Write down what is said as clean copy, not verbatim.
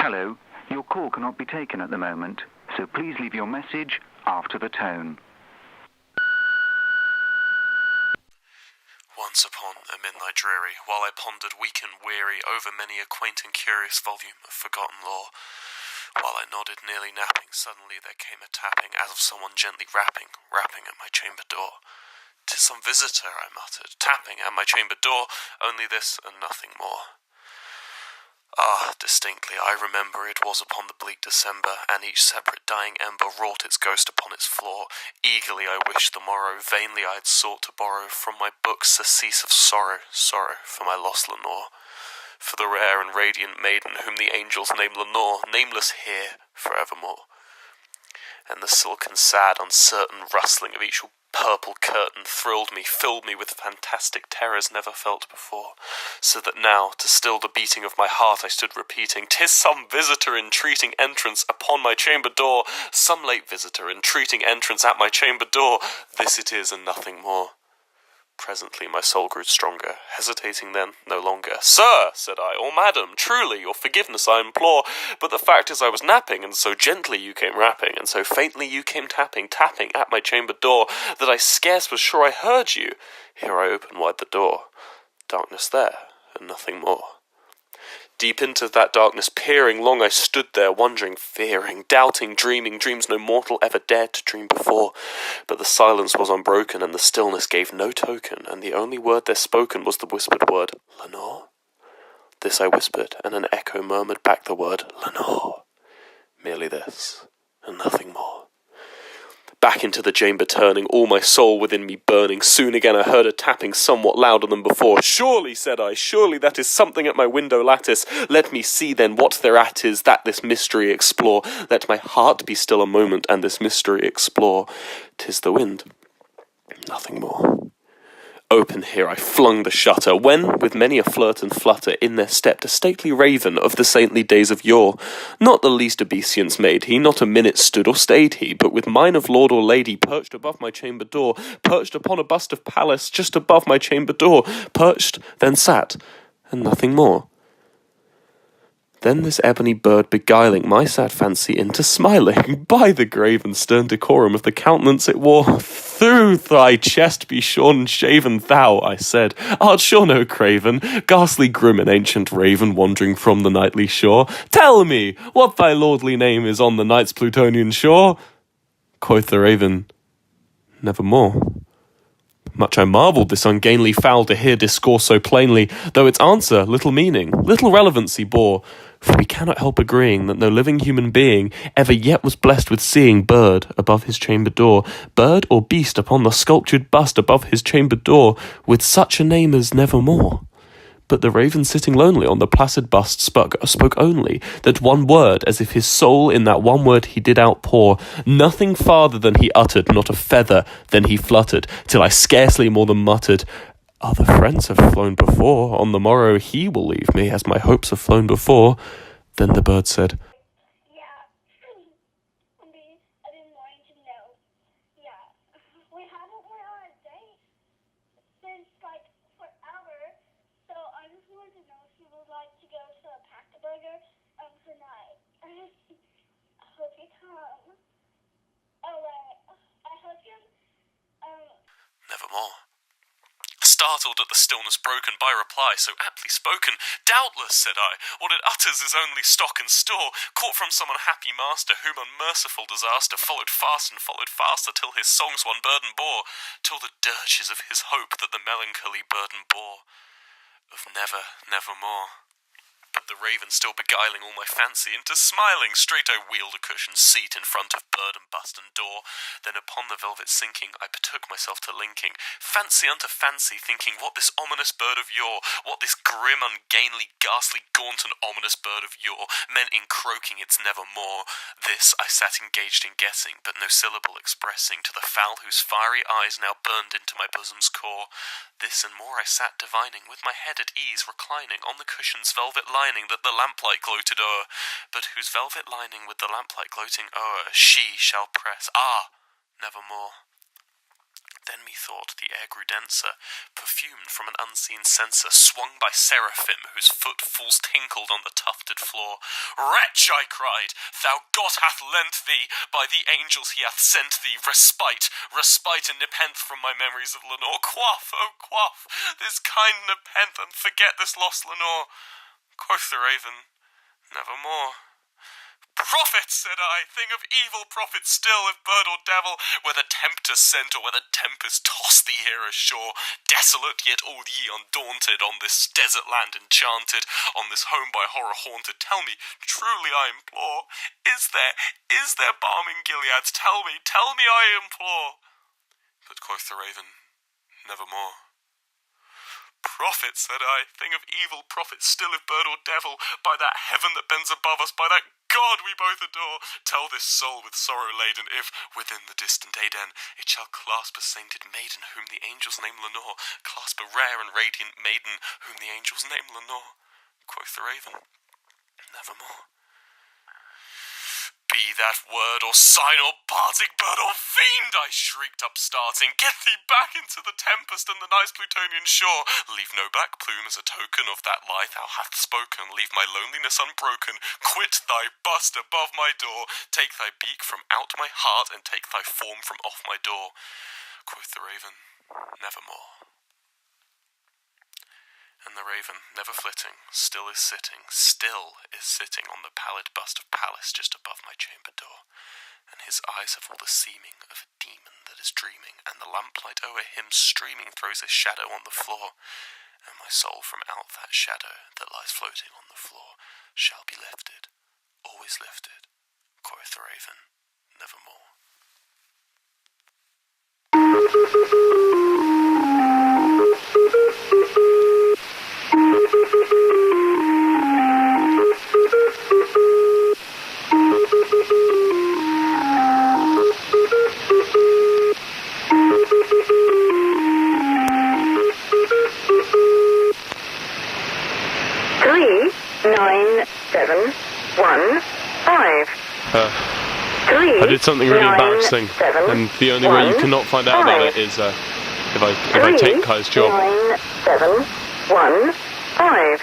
Hello, your call cannot be taken at the moment, so please leave your message after the tone. Once upon a midnight dreary, while I pondered weak and weary over many a quaint and curious volume of forgotten lore, while I nodded nearly napping, suddenly there came a tapping as of someone gently rapping at my chamber door. "'Tis some visitor," I muttered, "tapping at my chamber door, only this and nothing more." Ah, distinctly, I remember it was upon the bleak December, and each separate dying ember wrought its ghost upon its floor. Eagerly I wished the morrow, vainly I had sought to borrow from my books surcease of sorrow, sorrow for my lost Lenore, for the rare and radiant maiden whom the angels name Lenore, nameless here forevermore. And the silken, sad, uncertain rustling of each purple curtain thrilled me, filled me with fantastic terrors never felt before, so that now, to still the beating of my heart, I stood repeating, "'Tis some visitor entreating entrance upon my chamber door, some late visitor entreating entrance at my chamber door, this it is and nothing more." Presently my soul grew stronger, hesitating then no longer. "Sir," said I, "or madam, truly your forgiveness I implore, but the fact is I was napping, and so gently you came rapping, and so faintly you came tapping at my chamber door, that I scarce was sure I heard you. Here I opened wide the door. Darkness there, and nothing more. Deep into that darkness peering, long I stood there, wondering, fearing, doubting, dreaming dreams no mortal ever dared to dream before. But the silence was unbroken, and the stillness gave no token, and the only word there spoken was the whispered word, "Lenore?" This I whispered, and an echo murmured back the word, "Lenore." Merely this, and nothing more. Back into the chamber turning, all my soul within me burning, soon again I heard a tapping somewhat louder than before. "Surely," said I, "surely that is something at my window lattice. Let me see then what thereat is, that this mystery explore. Let my heart be still a moment, and this mystery explore. 'Tis the wind, nothing more." Open here I flung the shutter, when, with many a flirt and flutter, in there stepped a stately raven of the saintly days of yore. Not the least obeisance made he, not a minute stood or stayed he, but with mine of lord or lady perched above my chamber door, perched upon a bust of Pallas just above my chamber door, perched, then sat, and nothing more. Then this ebony bird beguiling my sad fancy into smiling, by the grave and stern decorum of the countenance it wore. "Through thy chest be shorn and shaven, thou," I said, "art sure no craven, ghastly grim and ancient raven, wandering from the nightly shore. Tell me, what thy lordly name is on the night's Plutonian shore?" Quoth the raven, "Nevermore." Much I marvelled this ungainly fowl to hear discourse so plainly, though its answer little meaning, little relevancy bore. For we cannot help agreeing that no living human being ever yet was blessed with seeing bird above his chamber door, bird or beast upon the sculptured bust above his chamber door, with such a name as Nevermore. But the raven sitting lonely on the placid bust spoke only that one word, as if his soul in that one word he did outpour. Nothing farther than he uttered, not a feather than he fluttered, till I scarcely more than muttered, "Other friends have flown before, on the morrow he will leave me, as my hopes have flown before." Then the bird said, "Yeah, I've been wanting to know. Yeah, we haven't went on a date since like forever, so I just wanted to know if you would like to go to a Pack-a-Burger tonight. I hope you come. Oh wait, I hope you Nevermore. Startled at the stillness broken by reply so aptly spoken, "Doubtless," said I, "what it utters is only stock and store, caught from some unhappy master, whom unmerciful disaster followed fast and followed faster, till his songs one burden bore, till the dirges of his hope that the melancholy burden bore, of never, nevermore." But the raven still beguiling all my fancy into smiling, straight I wheeled a cushioned seat in front of bird and bust and door. Then upon the velvet sinking, I betook myself to linking fancy unto fancy, thinking what this ominous bird of yore, what this grim, ungainly, ghastly, gaunt and ominous bird of yore meant in croaking its nevermore. This I sat engaged in guessing, but no syllable expressing to the fowl whose fiery eyes now burned into my bosom's core. This and more I sat divining, with my head at ease reclining on the cushion's velvet lining that the lamplight gloated o'er, but whose velvet lining with the lamplight gloating o'er she shall press, nevermore. Then methought the air grew denser, perfumed from an unseen censer, swung by seraphim whose footfalls tinkled on the tufted floor. "Wretch," I cried, "thou God hath lent thee, by the angels he hath sent thee, respite, respite and nepenthe from my memories of Lenore. Quaff, oh quaff, this kind nepenthe, and forget this lost Lenore." Quoth the raven, "Nevermore." "Prophet," said I, "thing of evil, prophet still, if bird or devil, whether tempter sent or whether tempest tossed thee here ashore, desolate yet all ye undaunted, on this desert land enchanted, on this home by horror haunted, tell me, truly I implore, is there balm in Gilead? Tell me, I implore." But quoth the raven, "Nevermore." "Prophet," said I, "thing of evil, prophet still, if bird or devil, by that heaven that bends above us, by that God we both adore, tell this soul with sorrow laden, if, within the distant Aden, it shall clasp a sainted maiden, whom the angels name Lenore, clasp a rare and radiant maiden, whom the angels name Lenore." Quoth the raven, "Nevermore." "Be that word or sign or parting, bird or fiend," I shrieked upstarting, "get thee back into the tempest and the nice Plutonian shore. Leave no back plume as a token of that lie thou hast spoken. Leave my loneliness unbroken. Quit thy bust above my door. Take thy beak from out my heart, and take thy form from off my door." Quoth the raven, "Nevermore." And the raven, never flitting, still is sitting on the pallid bust of Pallas just above my chamber door, and his eyes have all the seeming of a demon that is dreaming, and the lamplight o'er him streaming throws a shadow on the floor, and my soul from out that shadow that lies floating on the floor shall be lifted, always lifted, quoth the raven, nevermore. I did something really embarrassing, and the only way you cannot find out about it is if I take Kai's job. 9, 7, 1, 5.